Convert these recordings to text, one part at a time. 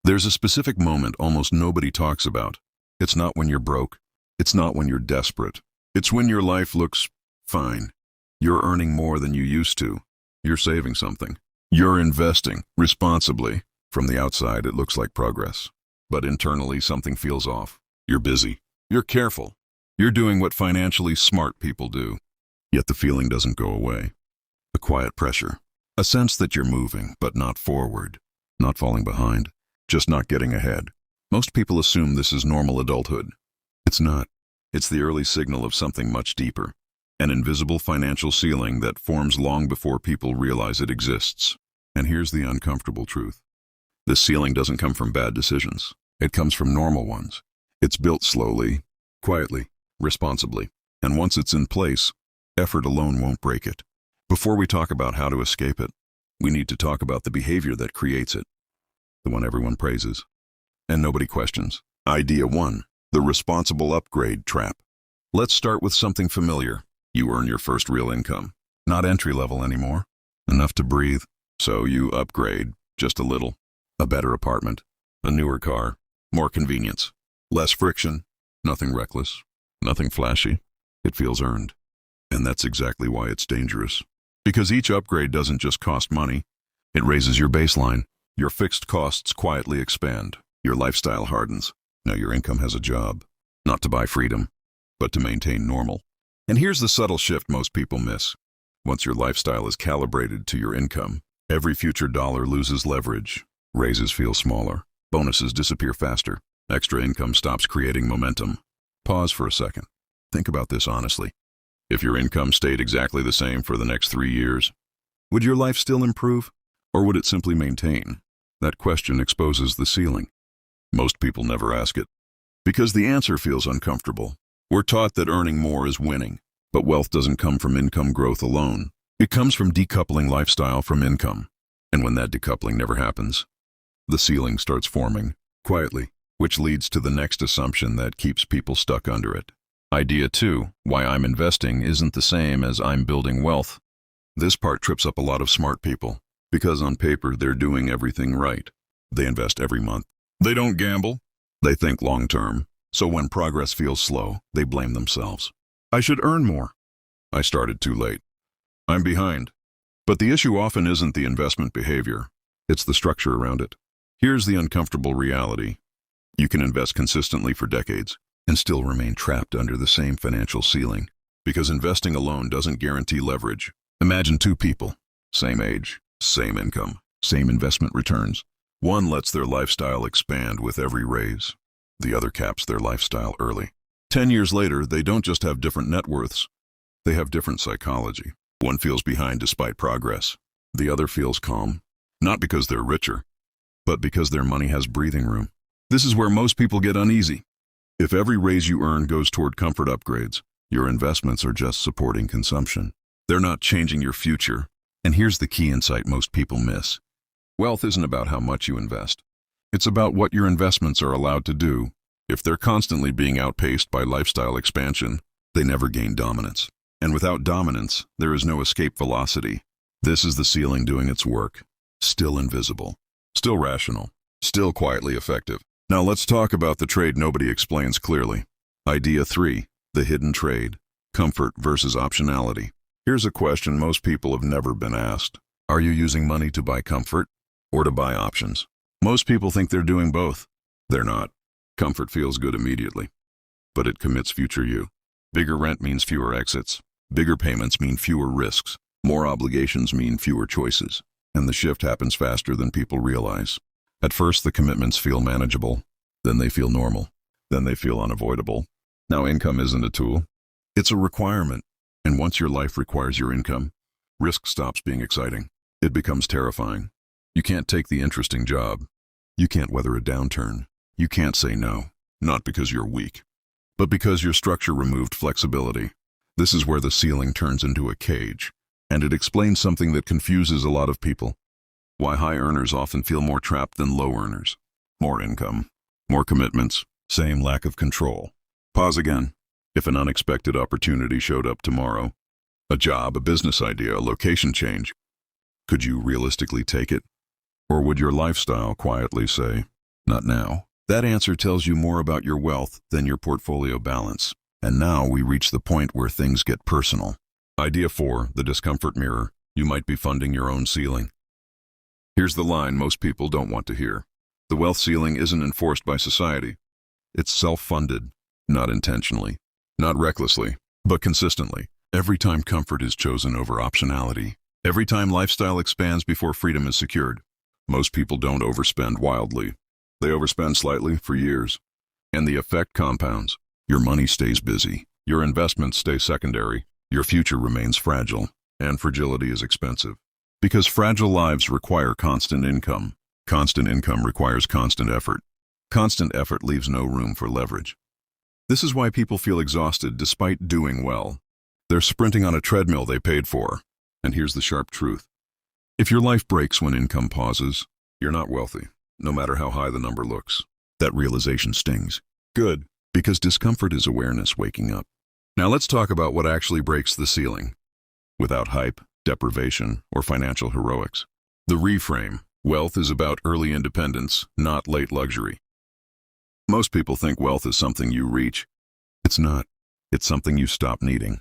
There's a specific moment almost nobody talks about. It's not when you're broke. It's not when you're desperate. It's when your life looks fine. You're earning more than you used to. You're saving something. You're investing responsibly. From the outside, it looks like progress. But internally, something feels off. You're busy. You're careful. You're doing what financially smart people do. Yet the feeling doesn't go away. A quiet pressure. A sense that you're moving, but not forward. Not falling behind. Just not getting ahead. Most people assume this is normal adulthood. It's not. It's the early signal of something much deeper. An invisible financial ceiling that forms long before people realize it exists. And here's the uncomfortable truth. This ceiling doesn't come from bad decisions. It comes from normal ones. It's built slowly, quietly, responsibly. And once it's in place, effort alone won't break it. Before we talk about how to escape it, we need to talk about the behavior that creates it. The one everyone praises. And nobody questions. Idea 1. The responsible upgrade trap. Let's start with something familiar. You earn your first real income. Not entry level anymore. Enough to breathe. So you upgrade, just a little. A better apartment. A newer car. More convenience. Less friction. Nothing reckless. Nothing flashy. It feels earned. And that's exactly why it's dangerous. Because each upgrade doesn't just cost money. It raises your baseline. Your fixed costs quietly expand. Your lifestyle hardens. Now your income has a job. Not to buy freedom, but to maintain normal. And here's the subtle shift most people miss. Once your lifestyle is calibrated to your income, every future dollar loses leverage. Raises feel smaller. Bonuses disappear faster. Extra income stops creating momentum. Pause for a second. Think about this honestly. If your income stayed exactly the same for the next 3 years, would your life still improve, or would it simply maintain? That question exposes the ceiling. Most people never ask it, because the answer feels uncomfortable. We're taught that earning more is winning, but wealth doesn't come from income growth alone. It comes from decoupling lifestyle from income. And when that decoupling never happens, the ceiling starts forming, quietly, which leads to the next assumption that keeps people stuck under it. Idea 2, why I'm investing isn't the same as I'm building wealth. This part trips up a lot of smart people, because on paper they're doing everything right. They invest every month. They don't gamble. They think long-term. So when progress feels slow, they blame themselves. I should earn more. I started too late. I'm behind. But the issue often isn't the investment behavior. It's the structure around it. Here's the uncomfortable reality. You can invest consistently for decades and still remain trapped under the same financial ceiling, because investing alone doesn't guarantee leverage. Imagine 2 people, same age, same income, same investment returns. One lets their lifestyle expand with every raise. The other caps their lifestyle early. 10 years later, they don't just have different net worths. They have different psychology. One feels behind despite progress. The other feels calm, not because they're richer, but because their money has breathing room. This is where most people get uneasy. If every raise you earn goes toward comfort upgrades, your investments are just supporting consumption. They're not changing your future. And here's the key insight most people miss. Wealth isn't about how much you invest. It's about what your investments are allowed to do. If they're constantly being outpaced by lifestyle expansion, they never gain dominance. And without dominance, there is no escape velocity. This is the ceiling doing its work. Still invisible. Still rational. Still quietly effective. Now let's talk about the trade nobody explains clearly. Idea 3, the hidden trade. Comfort versus optionality. Here's a question most people have never been asked. Are you using money to buy comfort or to buy options? Most people think they're doing both. They're not. Comfort feels good immediately, but it commits future you. Bigger rent means fewer exits. Bigger payments mean fewer risks. More obligations mean fewer choices. And the shift happens faster than people realize. At first, the commitments feel manageable. Then they feel normal. Then they feel unavoidable. Now, income isn't a tool. It's a requirement. And once your life requires your income, risk stops being exciting. It becomes terrifying. You can't take the interesting job. You can't weather a downturn. You can't say no. Not because you're weak, but because your structure removed flexibility. This is where the ceiling turns into a cage. And it explains something that confuses a lot of people. Why high earners often feel more trapped than low earners. More income, more commitments, same lack of control. Pause again. If an unexpected opportunity showed up tomorrow, a job, a business idea, a location change, could you realistically take it? Or would your lifestyle quietly say, Not now. That answer tells you more about your wealth than your portfolio balance. And now we reach the point where things get personal. Idea 4, the discomfort mirror. You might be funding your own ceiling. Here's the line most people don't want to hear. The wealth ceiling isn't enforced by society. It's self-funded, not intentionally, not recklessly, but consistently. Every time comfort is chosen over optionality, every time lifestyle expands before freedom is secured. Most people don't overspend wildly. They overspend slightly for years. And the effect compounds. Your money stays busy. Your investments stay secondary. Your future remains fragile. And fragility is expensive. Because fragile lives require constant income. Constant income requires constant effort. Constant effort leaves no room for leverage. This is why people feel exhausted despite doing well. They're sprinting on a treadmill they paid for. And here's the sharp truth. If your life breaks when income pauses, you're not wealthy, no matter how high the number looks. That realization stings. Good, because discomfort is awareness waking up. Now let's talk about what actually breaks the ceiling. Without hype, deprivation, or financial heroics. The reframe. Wealth is about early independence, not late luxury. Most people think wealth is something you reach. It's not. It's something you stop needing.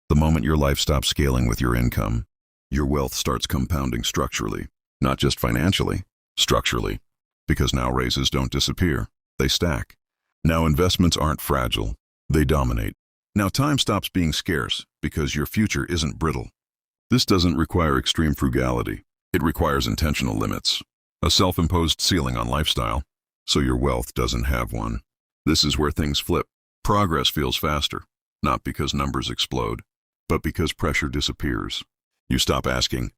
The moment your life stops scaling with your income, your wealth starts compounding structurally, not just financially, structurally. Because now raises don't disappear, they stack. Now investments aren't fragile, they dominate. Now time stops being scarce because your future isn't brittle. This doesn't require extreme frugality. It requires intentional limits, a self-imposed ceiling on lifestyle, so your wealth doesn't have one. This is where things flip. Progress feels faster, not because numbers explode, but because pressure disappears. You stop asking,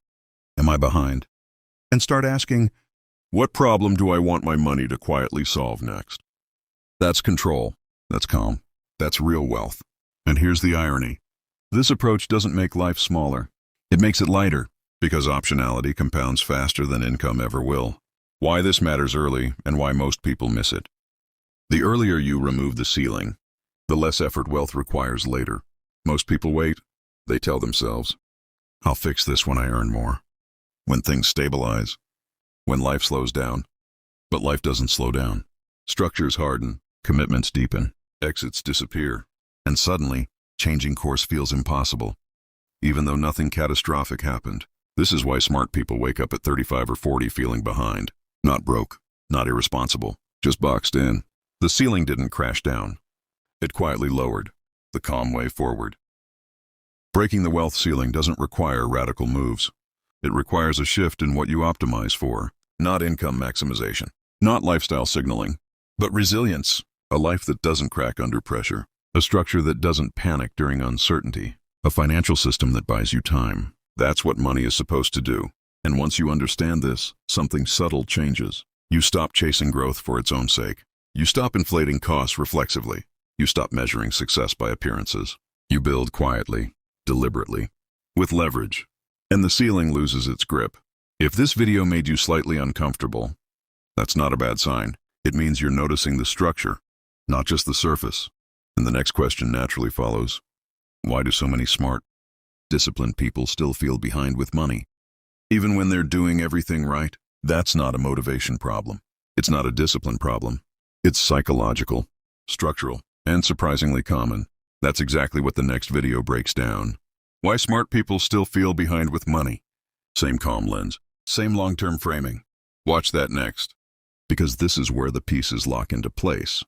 "Am I behind?" and start asking, "What problem do I want my money to quietly solve next?" That's control. That's calm. That's real wealth. And here's the irony. This approach doesn't make life smaller. It makes it lighter, because optionality compounds faster than income ever will. Why this matters early and why most people miss it. The earlier you remove the ceiling, the less effort wealth requires later. Most people wait. They tell themselves, "I'll fix this when I earn more." When things stabilize. When life slows down. But life doesn't slow down. Structures harden, commitments deepen, exits disappear. And suddenly, changing course feels impossible. Even though nothing catastrophic happened. This is why smart people wake up at 35 or 40 feeling behind. Not broke, not irresponsible, just boxed in. The ceiling didn't crash down. It quietly lowered, the calm way forward. Breaking the wealth ceiling doesn't require radical moves. It requires a shift in what you optimize for, not income maximization, not lifestyle signaling, but resilience, a life that doesn't crack under pressure, a structure that doesn't panic during uncertainty, a financial system that buys you time. That's what money is supposed to do. And once you understand this, something subtle changes. You stop chasing growth for its own sake. You stop inflating costs reflexively. You stop measuring success by appearances. You build quietly, deliberately, with leverage. And the ceiling loses its grip. If this video made you slightly uncomfortable, that's not a bad sign. It means you're noticing the structure, not just the surface. And the next question naturally follows. Why do so many smart, disciplined people still feel behind with money? Even when they're doing everything right? That's not a motivation problem. It's not a discipline problem. It's psychological, structural, and surprisingly common. That's exactly what the next video breaks down. Why smart people still feel behind with money. Same calm lens, same long-term framing. Watch that next. Because this is where the pieces lock into place.